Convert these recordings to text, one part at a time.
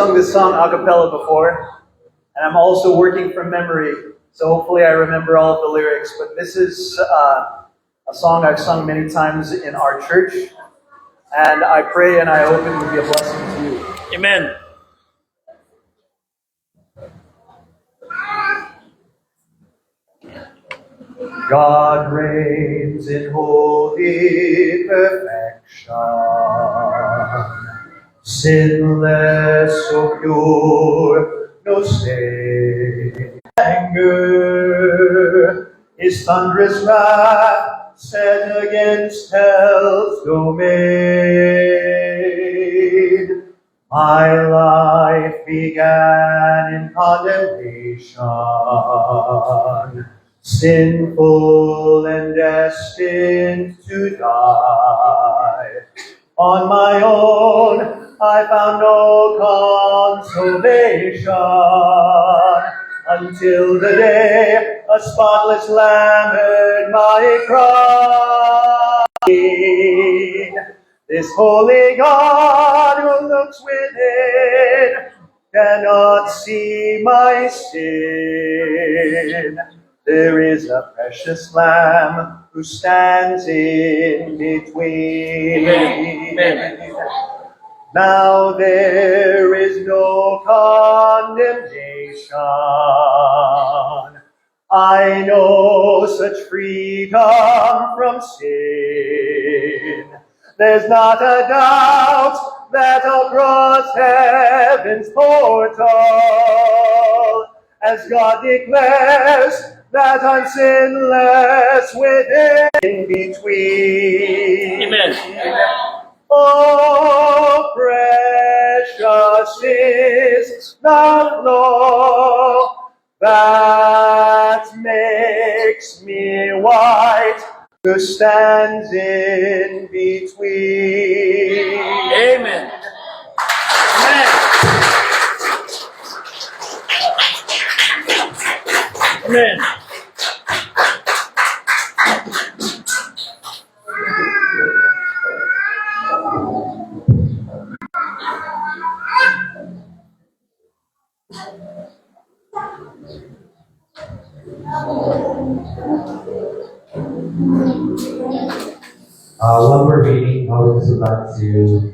sung this song a cappella before, and I'm also working from memory, so hopefully I remember all of the lyrics. But this is a song I've sung many times in our church, and I pray and I hope it will be a blessing to you. Amen. God reigns in holy perfection, sinless, so pure, no stain. Anger is thunderous wrath set against hell's domain. My life began in condemnation, sinful and destined to die. On my own, I found no consolation, until the day a spotless lamb heard my cry. This holy God who looks within cannot see my sin. There is a precious Lamb who stands in between. Amen. Now there is no condemnation. I know such freedom from sin. There's not a doubt that across heaven's portal, as God declares that I'm sinless within between. Amen. Oh, precious is the flow that makes me white, who stands in between. Amen. Amen. Amen. While we're waiting, I would also like to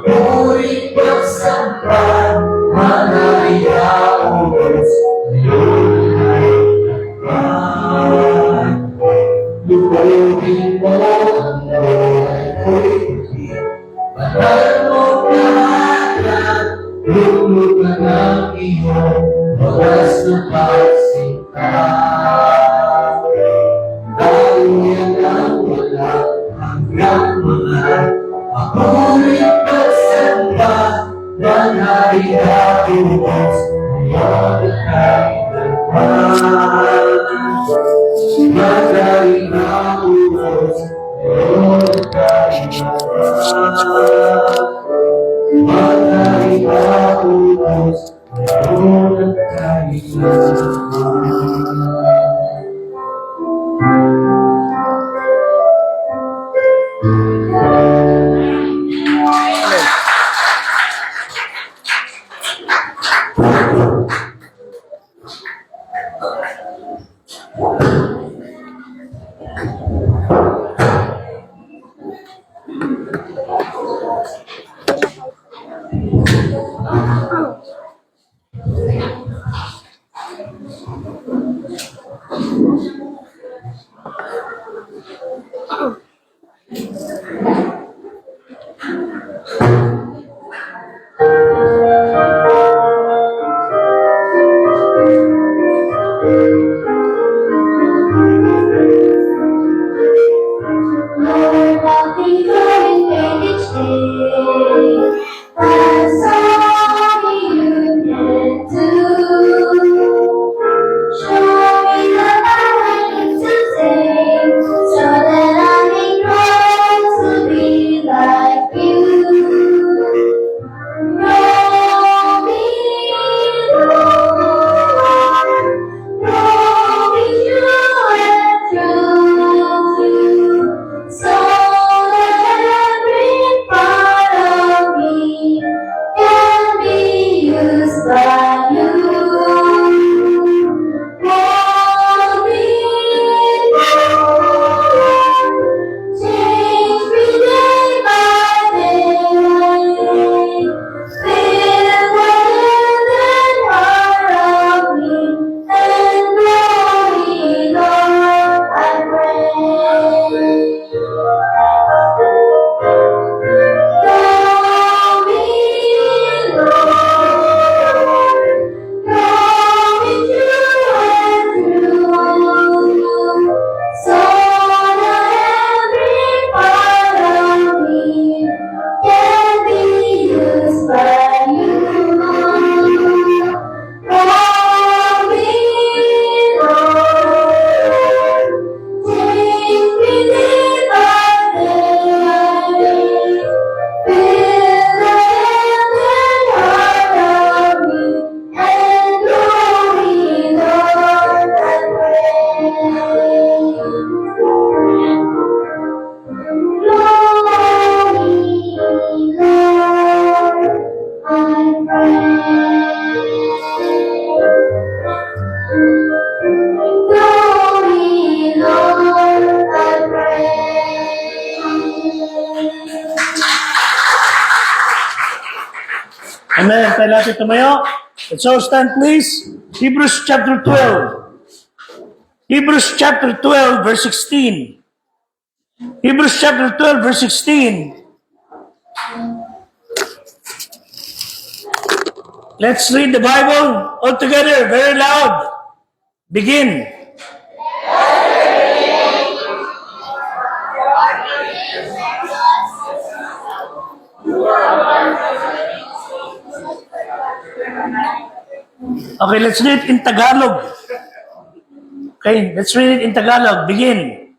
Murid bersampan, mana dia sumasikap. Dahil ang wala hanggang mga ako'y pagsamba ng hari-hari Diyos ngayon at kailanman. Magaling ang Diyos ngayon at kailanman. Magaling ang Diyos ngayon at kailanman. Lord, walking through in each day, that's all you can do. Show me the light to say, so that I may grow to be like you. Grow me, Lord, grow me through and through. So that every part of me can be used by you. Hold me, Lord, change me day by day. Fill the hidden heart of me and grow me, Lord, I pray. Grow me, Lord, grow me through and through, so that every part of me can be used by you. Grow me, Lord, change me day by day. Fill the hidden heart of me and grow me, Lord, I pray. Grow me, Lord, I pray. Grow me, Lord, I pray. Amen. Tayo natin tumayo. Let's all stand, please. Hebrews chapter 12. Hebrews chapter 12, verse 16. Hebrews chapter 12, verse 16. Let's read the Bible all together, very loud. Begin. Okay, let's read it in Tagalog. Okay, let's read it in Tagalog. Begin.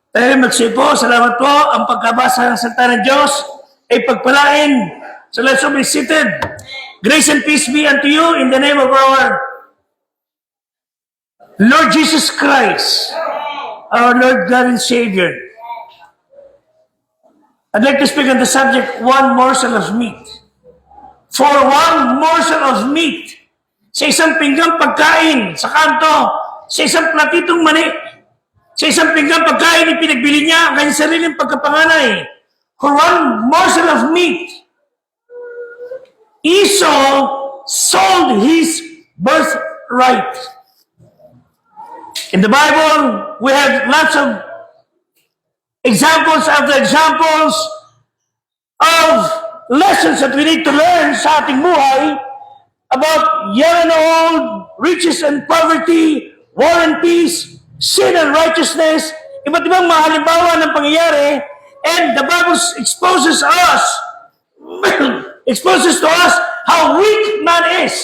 Tayo magsipo, salamat po. Ang pagkabasa ng salita ng Diyos ay pagpalain. So let's all be seated. Grace and peace be unto you in the name of our Lord Jesus Christ, our Lord God and Savior. I'd like to speak on the subject, one morsel of meat. For one morsel of meat, sa isang pinggang pagkain sa kanto, sa isang platitong mani, sa isang pinggang pagkain, ipinagbili niya ang kanyang sariling pagkapanganay. For one morsel of meat, Esau sold his birthright. In the Bible, we have lots of examples after examples of lessons that we need to learn sa ating buhay about young and old, riches and poverty, war and peace, sin and righteousness, iba't ibang mga halimbawa ng pangyayari, and the Bible exposes us exposes to us how weak man is.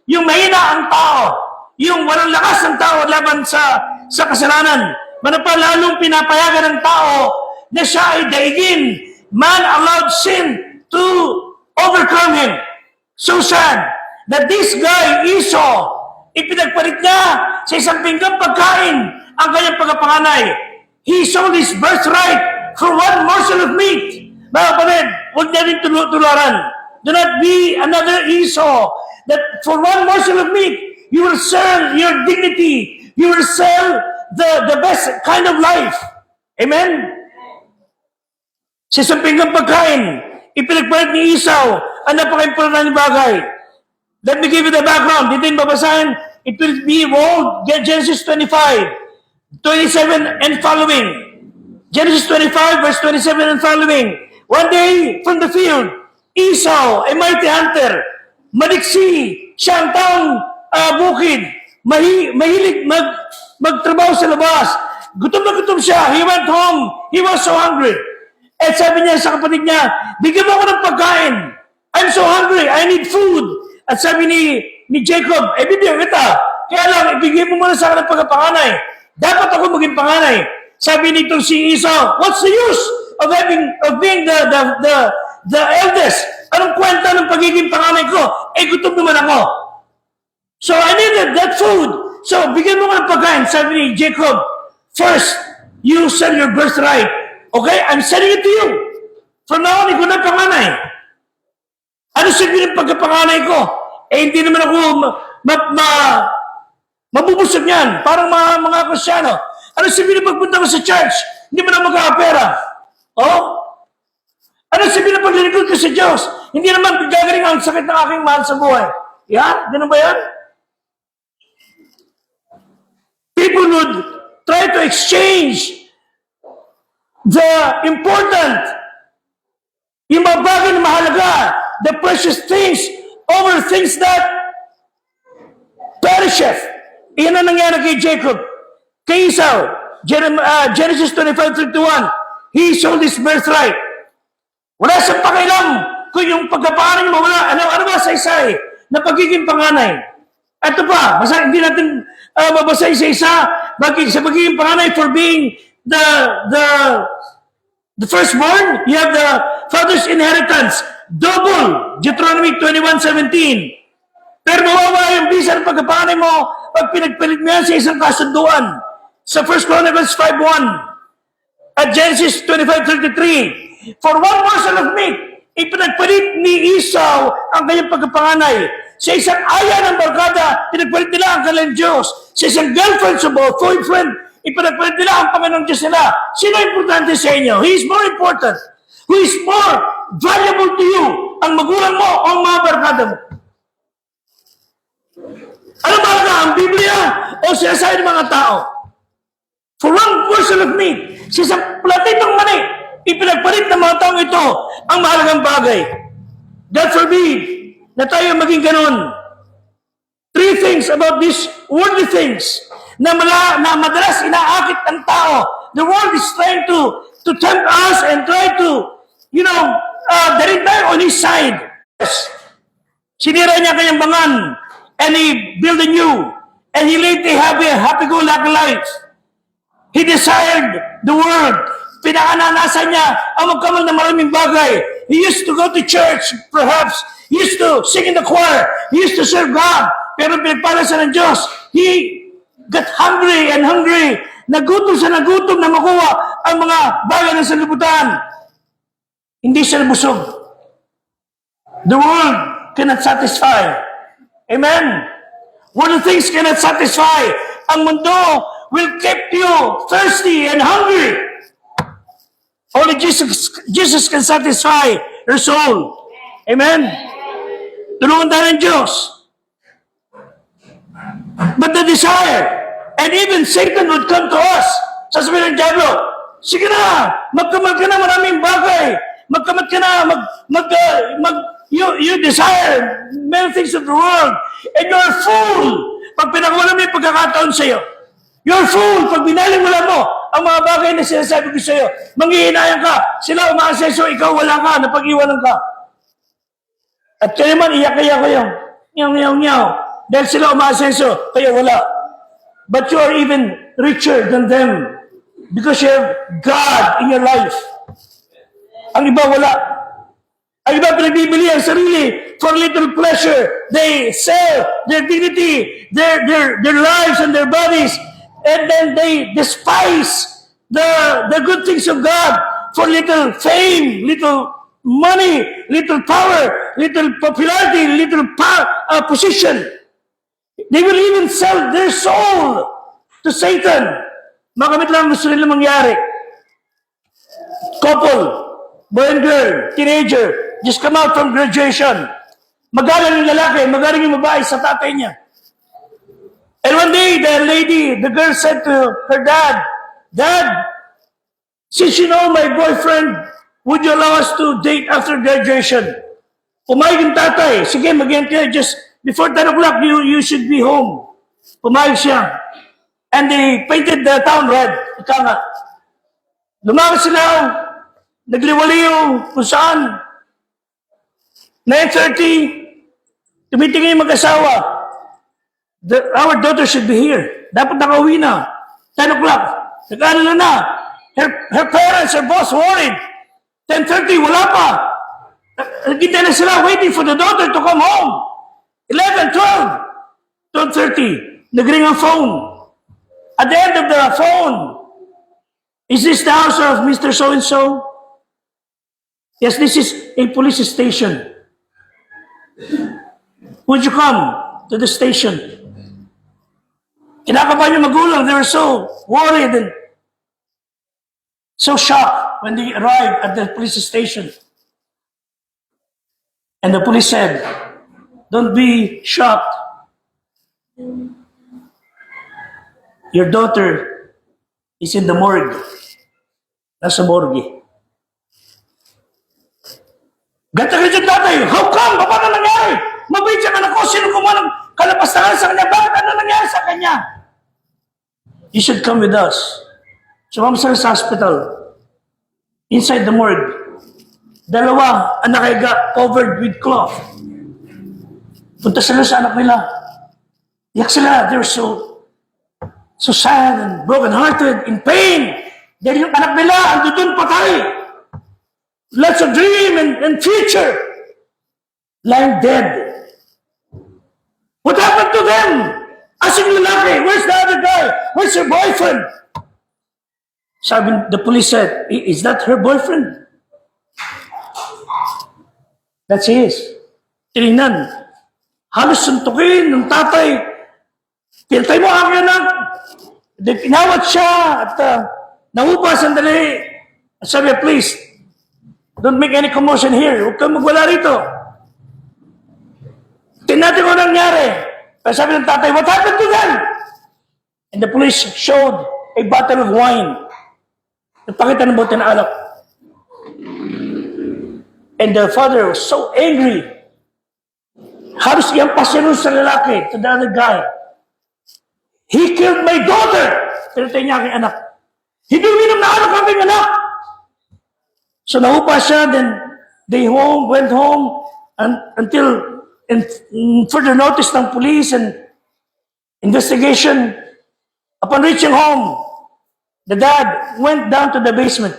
Yung mahina ang tao, yung walang lakas ng tao laban sa kasalanan. Manapalalong pinapayagan ng tao na siya ay daigin. Man allowed sin to overcome him. So sad that this guy, Esau, ipinagpalit niya sa isang pinggang pagkain ang kanyang pagkapanganay. He sold his birthright for one morsel of meat. Mga kapatid, huwag niya rin tularan. Do not be another Esau that for one morsel of meat, you will sell your dignity. You will sell the best kind of life. Amen? Sa isang pinggang pagkain, ipinagpalit ni Esau ang napaka-importante bagay. Let me give you the background. Dito yung babasahin. It will be bold. Genesis 25, 27 and following. Genesis 25, verse 27 and following. One day, from the field, Esau, a mighty hunter, maliksi, siya ang taong bukid, mahilig magtrabaho sa labas. Gutom na gutom siya. He went home. He was so hungry. At sabi niya sa kapatid niya, bigyan mo ako ng pagkain. I'm so hungry. I need food. At sabi ni Jacob, bibigyan kita. Kaya lang, ibigay mo muna sa akin ng pagkapanganay. Dapat ako maging panganay. Sabi nitong si Esau, what's the use of being the eldest? Anong kwenta ng pagiging panganay ko? Gutom naman ako. So I needed that food. So bigyan mo ng pagkain. Sabi ni Jacob, first, you sell your birthright. Okay? I'm selling it to you. From now on, ikaw na panganay. Ano sabihin ng pagkapanganay ko? Hindi naman ako mabubusog niyan. Parang mga Kristyano. Ano sabihin ng pagpunta ko sa church? Hindi mo na magkakapera. Oh? Ano sabihin ng paglilingkod ko sa Diyos? Hindi naman gagaling ang sakit ng aking mahal sa buhay. Yan? Ganun ba yan? People would try to exchange the important, yung mga bagay na mahalaga, the precious things, over things that perisheth. Iyan ang nangyari kay Jacob. Kay Esau, Genesis 25:31, he sold his birthright. Wala siyang pakialam kung yung pagkapanganay mo, wala. Ano ba sa isa na pagiging panganay? Ito pa, hindi natin mabasa isa-isa. Sa pagiging panganay for being the firstborn, you have the father's inheritance. Double, Deuteronomy 21:17. Pero mawawala yung bisa ng pagkapanganay mo pag pinagpalit mo yan sa isang kasunduan. Sa 1 Chronicles 5:1 at Genesis 25:33, for one morsel of meat, ipinagpalit ni Esau ang kanyang pagkapanganay. Sa isang aya ng barkada, pinagpalit nila ang kanilang Diyos. Sa isang girlfriend sa boyfriend, ipinagpalit nila ang Panginoong Diyos nila. Sino importante sa inyo? He is more important. Who is more valuable to you? Ang magulang mo o ang mga barkada mo? Ano ba ang Biblia o sinasabi ng mga tao? For one morsel of meat, sa isang platitong mani, ipinagpalit ng mga taong ito ang mahalagang bagay. God forbid na tayo maging ganon. Three things about these worldly things na madalas inaakit ng tao. The world is trying to tempt us and try to, dalhin tayo on his side. Yes. Sinira niya kanyang bangan and he built a new and he lived a happy-go-lucky life. He desired the world. Pinakananasan niya ang magkamang ng maraming bagay. He used to go to church, perhaps. He used to sing in the choir. He used to serve God. Pero pinagpalasan ng Diyos, he got hungry and hungry. Nagutom siya na gutom na makuha ang mga bagay ng sanlibutan. Hindi siya nabusog. The world cannot satisfy. Amen? Worldly things cannot satisfy. Ang mundo will keep you thirsty and hungry. Only Jesus can satisfy your soul. Amen? Tulungan tayo ng Diyos. But the desire And even Satan would come to us. Sasabihin ng Diablo, sige na, magkamad ka na maraming bagay. Magkamad ka na, you desire many things of the world. And you're a fool. Pag pinakawalan mo yung pagkakataon sa'yo. You're a fool. Pag binalimula mo ang mga bagay na sinasabi ko sa'yo, manghihinayan ka. Sila umaaseso, ikaw wala ka, napag-iwanan ka. At kayo man, iyak-iyak kayo. Nyaw. Dahil sila umaaseso, kayo wala. But you are even richer than them because you have God in your life. Ang iba wala. Ang iba pinagbibili ang sarili for little pleasure. They sell their dignity, their lives and their bodies, and then they despise the good things of God for little fame, little money, little power, little popularity, little position. They will even sell their soul to Satan. Makamit lang gusto nila mangyari. Couple, boy and girl, teenager, just come out from graduation. Magaling yung lalaki, magaling yung babae sa tatay niya. And one day, the girl said to her dad, Dad, since you know my boyfriend, would you allow us to date after graduation? Pumayag yung tatay, sige, mag-enter, just before 10 o'clock, you should be home. Pumayag siya. And they painted the town red. Ika nga. Lumakas sila, nagliwaliw kung saan. 9:30, tumitingin yung mag-asawa. Our daughter should be here. Dapat nakauwi na. 10 o'clock. Nag-alala na. Her parents, her boss worried. 10:30, wala pa. Nagkita na sila waiting for the daughter to come home. 11, 12, 12:30. Nagring ang phone. At the end of the phone, is this the house of Mr. So-and-so? Yes, this is a police station. Would you come to the station? Kinakabahan yung magulang. They were so worried and so shocked when they arrived at the police station. And the police said, don't be shocked. Your daughter is in the morgue. Nasa morgue. Gata-gata yung tatay. How come? Paano nangyari? Mabait siya anak ko. Sino kumanang kalapastangan sa kanya? Bakit ano nangyari sa kanya? You should come with us. Sumama sila sa hospital. Inside the morgue. Dalawa ang nakahiga, covered with cloth. Punta sila sa anak nila. Iyak sila. They're so sad and broken-hearted, in pain. Dahil yung anak nila, ando dun patay. Lots of dream and future. Lying dead. What happened to them? Asking lalaki, where's the other guy? Where's your boyfriend? Sabi, the police said, is that her boyfriend? That's his. Tinignan. Halos suntukin ng tatay. Pinatay mo ang anak. Pinawat siya at nahupa sandali. Sabi, please, don't make any commotion here. Huwag kang magwala rito. Tingnan ko nangyari. Pero sabi ng tatay, what happened to them? And the police showed a bottle of wine. Nagpakita ng bote na alak. And the father was so angry. Halos iyampas siya nun sa lalaki, to the other guy. He killed my daughter! Pinatay niya aking anak. Hindi uminom na alak aking anak! So nahupa siya, then they went home until further notice ng police and investigation. Upon reaching home, the dad went down to the basement,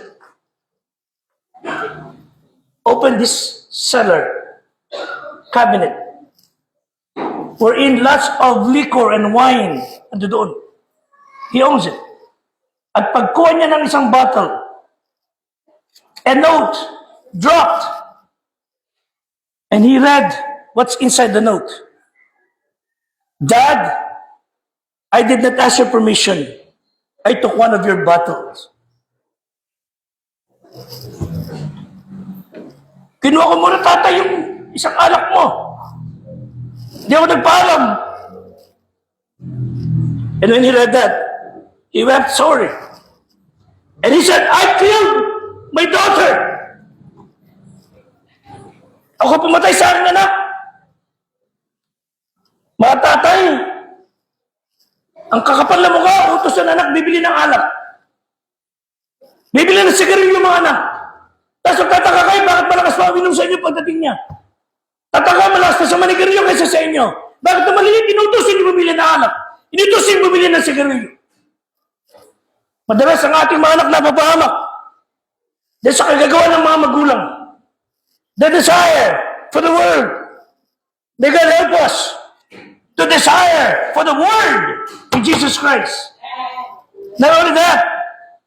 opened this cellar cabinet, wherein lots of liquor and wine ando doon. He owns it. At pagkuha niya ng isang bottle, a note dropped, and he read what's inside the note. Dad, I did not ask your permission. I took one of your bottles. Kinuha ko muna tatay yung isang alak mo. Hindi ako nagpaalam. And when he read that, he wept sorely. And he said, I killed my daughter. Ako pumatay sa aking anak. Mga tatay, ang kakapal na mukha, utos ng anak, bibili ng alak. Bibili ng sigarilyo mga anak. Tapos magtataka kayo, bakit malakas pa uminom sa inyo pagdating niya? Tataka malakas pa sa manigarilyo kaysa sa inyo. Bakit na maliit, inutos hindi bumili ng alak. Inutos hindi bumili ng sigarilyo. Madalas ang ating mga anak napapahamak. Dahil sa kagagawa ng mga magulang. The desire for the world. May God help us to desire for the world in Jesus Christ. Not only that,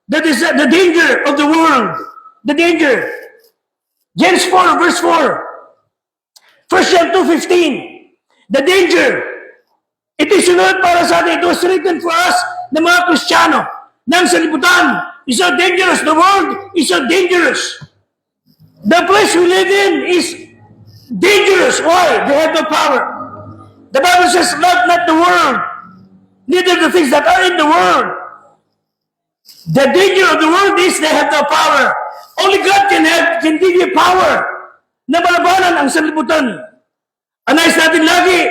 the danger of the world. The danger. James 4 verse 4. 1 John 2:15. The danger. It is sunod para sa atin. It was written for us na mga Kristiyano ng salibutan. It's so dangerous. The world is so dangerous. The place we live in is dangerous. Why? They have no power. The Bible says, love not the world, neither the things that are in the world. The danger of the world is they have no power. Only God can give you power na malabanan ang sanlibutan. Anais natin lagi,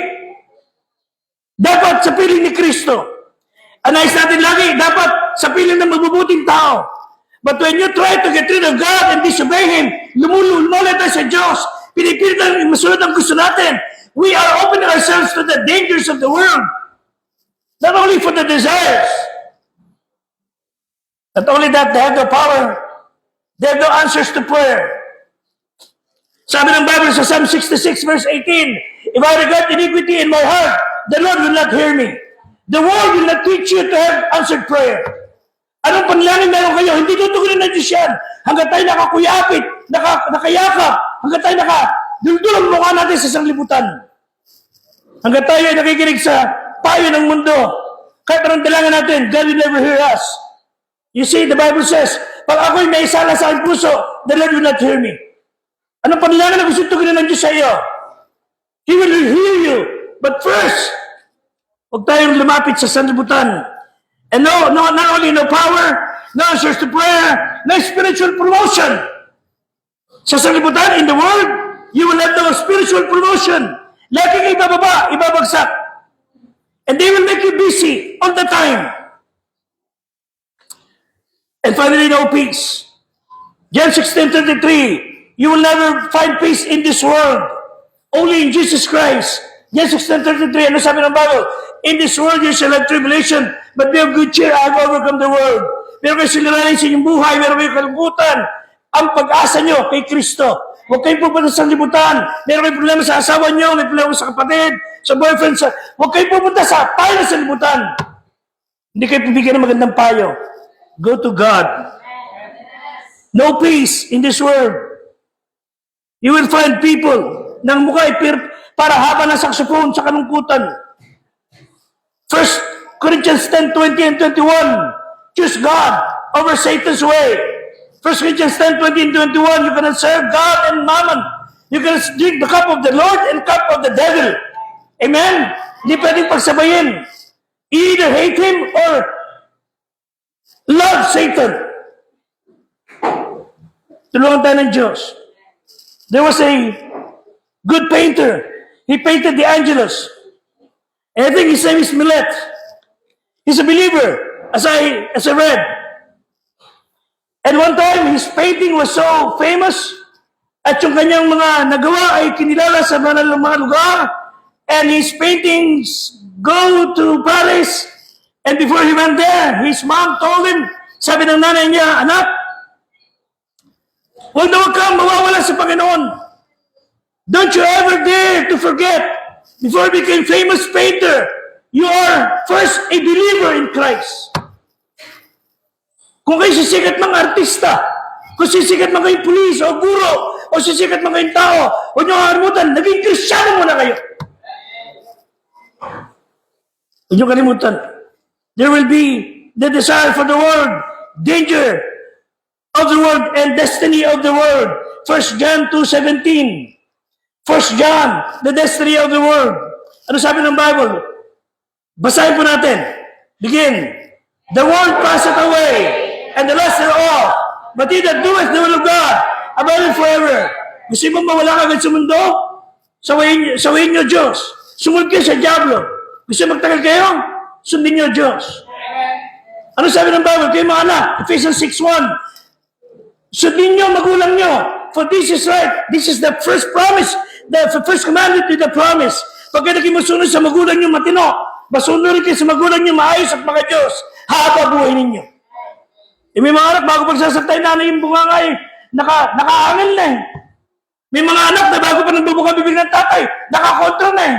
dapat sa piling ni Kristo. Anais natin lagi, dapat sa piling ng mabubuting tao. But when you try to get rid of God and disobey Him, lumulay tayo sa Diyos, pinipilit ang masunod ang gusto natin. We are opening ourselves to the dangers of the world. Not only for the desires. Not only that, they have no power. They have no answers to prayer. Sabi ng Bible sa Psalm 66 verse 18, if I regard iniquity in my heart, the Lord will not hear me. The world will not teach you to have answered prayer. Anong panalangin meron kayo? Hindi tutugunin ng Diyos yan. Hanggat tayo nakakuyapit, nakayakap, hanggat tayo duldul ang mukha natin sa sanglibutan. Hanggat tayo ay nakikinig sa payo ng mundo, kahit anong dalangin natin, God will never hear us. You see, the Bible says, pag ako'y may sala sa aking puso, the Lord will not hear me. Anong panalangin na gusto tugunin ng Diyos sa iyo? He will hear you. But first, huwag tayong lumapit sa sanlibutan. And not only no power, no answers to prayer, no spiritual promotion. Sa sanlibutan, in the world, you will have no spiritual promotion. Lagi kayo ibababa, ibabagsak. And they will make you busy all the time. And finally, no peace. John 16:33, you will never find peace in this world. Only in Jesus Christ. John 16:33, ano sabi ng Bible? In this world you shall have tribulation, but be of good cheer, I have overcome the world. Meron kayo siliranin sa inyong buhay, meron kayo kalungkutan. Ang pag-asa nyo kay Kristo. Huwag kayong pupunta sa libutan. Meron kayong problema sa asawa nyo, may problema sa kapatid, sa boyfriend. Huwag kayong pupunta sa payo sa libutan. Hindi kayo pibigyan ng magandang payo. Go to God. No peace in this world. You will find people ng mukha para haba ng saxophone sa kalungkutan. 1 Corinthians 10:20 and 21. Choose God over Satan's way. 1 Corinthians 10:20 and 21. You cannot serve God and mammon. You cannot drink the cup of the Lord and cup of the devil. Amen? Hindi pwedeng pagsabayin. Either hate Him or love Satan. Tulungan tayo ng Diyos. There was a good painter. He painted the Angelus. And I think his name is Millet. He's a believer, as I read. And one time, his painting was so famous, at yung kanyang mga nagawa ay kinilala sa mga lugar, and his paintings go to Paris, and before he went there, his mom told him, sabi ng nanay niya, anak, huwag na huwag kang mawawala sa Panginoon. Don't you ever dare to forget, before you became famous painter, you are first a believer in Christ. Kung kayo sisikat mga artista, kung sisikat mga kayong pulis o guro, o sisikat mga kayong tao, huwag nyo kakalimutan, naging Kristiyano muna kayo. Huwag nyo kalimutan. There will be the desire for the world, danger of the world, and destiny of the world. 1 John 2:17. 1 John, the destiny of the world. Ano sabi ng Bible? Basahin po natin. Begin. The world passeth away, and the lust thereof. But he that doeth the will of God, abideth forever. Gusto mo mawala ka agad sa mundo? Sawayin nyo Diyos. Sumunod kayo sa Diablo. Gusto magtagal kayo? Sundin nyo Diyos. Ano sabi ng Bible? Kayo mga anak, Ephesians 6:1. Sundin nyo, magulang nyo. For this is right. This is the first promise. The first commandment to the promise. Pag kayo naging masunod sa magulang nyo matino, masunod rin kayo sa magulang nyo maayos at mga Diyos, haba buhay ninyo. May mga anak, bago pagsasabtay nanay yung bungangay, nakaangil na eh. May mga anak na bago pa nagbubuka bibig ng tatay, nakakontra na eh.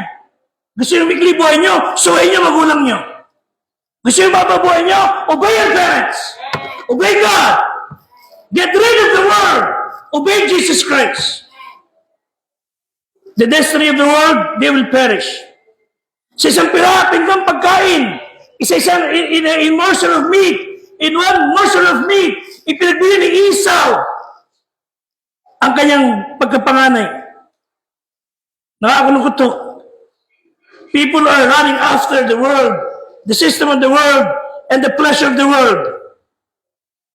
Gusto nyo mikli buhay nyo, suwayin nyo magulang nyo. Gusto nyo mababuhay nyo, obey your parents. Obey God. Get rid of the world. Obey Jesus Christ. The destiny of the world, they will perish. Sa isang pinggang pagkain, isa-isang in morsel of meat, in one morsel of meat, ipinagbili ni Esau ang kanyang pagkapanganay. Nakakulungkot to. People are running after the world, the system of the world, and the pleasure of the world.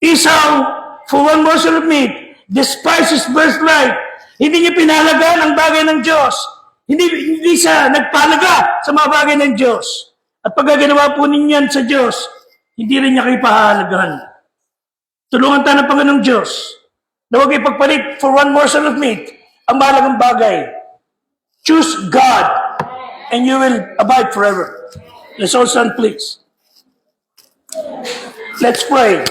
Esau, for one morsel of meat, despised his birthright. Hindi niya pinahalagaan ang bagay ng Diyos. Hindi siya nagpahalaga sa mga bagay ng Diyos. At pag ginawa po ninyan sa Diyos, hindi rin niya kayo pahalagahan. Tulungan tayo ng Panginoong Diyos na huwag ipagpalit for one morsel of meat ang mahalagang bagay. Choose God and you will abide forever. Let's all stand, please. Let's pray.